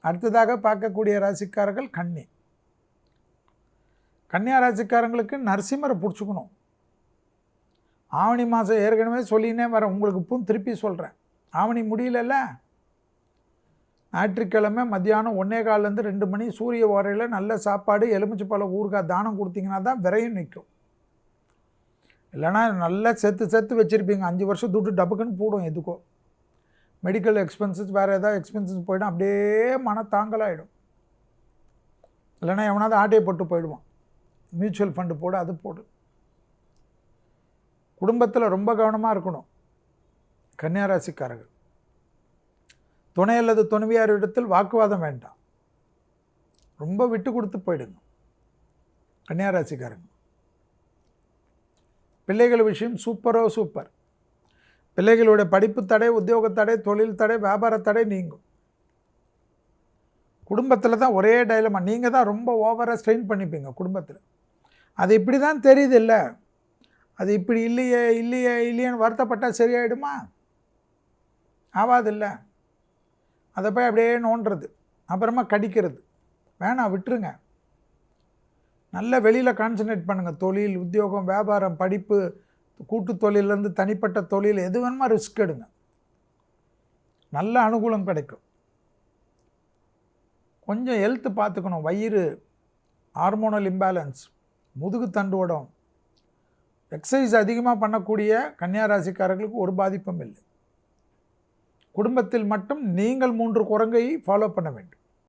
அடுத்ததாக பார்க்கக்கூடிய ராசிக்காரர்கள் கன்னி. கன்னியா ராசிக்காரங்களுக்கு நரசிம்மரை பிடிச்சிக்கணும். ஆவணி மாதம் ஏற்கனவே சொல்லினே வரேன், உங்களுக்கு இப்பவும் திருப்பி சொல்கிறேன். ஆவணி முடியலல்ல, ஞாயிற்றுக்கிழமை மத்தியானம் 1:15 2 மணி சூரிய ஓரையில் நல்ல சாப்பாடு எலுமிச்சைப்பழம் ஊறுகாய் தானம் கொடுத்தீங்கன்னா தான் விரையும் நிற்கும். இல்லைனா நல்லா சேர்த்து வச்சுருப்பீங்க, 5 வருஷம் துட்டு டப்புக்குன்னு போடும். எதுக்கோ மெடிக்கல் எக்ஸ்பென்சஸ் வேறு ஏதாவது எக்ஸ்பென்சஸ் போய்டும், அப்படியே மனத்தாங்கலாகிடும். இல்லைனா எவனாவது ஆட்டையை போட்டு போயிடுவான். மியூச்சுவல் ஃபண்டு போடு, அது போடு. குடும்பத்தில் ரொம்ப கவனமாக இருக்கணும் கன்னியா ராசிக்காரர்கள். துணை அல்லது துணைவியார் இடத்தில் வாக்குவாதம் வேண்டாம், ரொம்ப விட்டு கொடுத்து போயிடுங்க கன்னியா ராசிக்காரங்க. பிள்ளைகள் விஷயம் சூப்பரோ சூப்பர். பிள்ளைகளுடைய படிப்பு தடை, உத்தியோக தடை, தொழில் தடை, வியாபார தடை நீங்கும். குடும்பத்தில் தான் ஒரே டைலமா, நீங்கள் தான் ரொம்ப ஓவராக ஸ்ட்ரெயின் பண்ணிப்பீங்க குடும்பத்தில். அது இப்படி தான் தெரியுது இல்லை, அது இப்படி இல்லையேன்னு வருத்தப்பட்டால் சரியாயிடுமா? ஆவாதில்லை. அதை போய் அப்படியே நோண்டுறது, அப்புறமா கடிக்கிறது வேணாம், விட்டுருங்க. நல்ல வெளியில் கான்சன்ட்ரேட் பண்ணுங்கள். தொழில், உத்தியோகம், வியாபாரம், படிப்பு, கூட்டு தொழிலேருந்து தனிப்பட்ட தொழில், எது வேணுமா ரிஸ்க் எடுங்க, நல்ல அனுகூலம் கிடைக்கும். கொஞ்சம் ஹெல்த்து பார்த்துக்கணும். வயிறு, ஹார்மோனல் இம்பேலன்ஸ், முதுகு தண்டுவடம். எக்ஸசைஸ் அதிகமாக பண்ணக்கூடிய கன்னியா ராசிக்காரர்களுக்கு ஒரு பாதிப்பும் இல்லை. குடும்பத்தில் மட்டும் நீங்கள் 3 குரங்கை ஃபாலோ பண்ண வேண்டும்.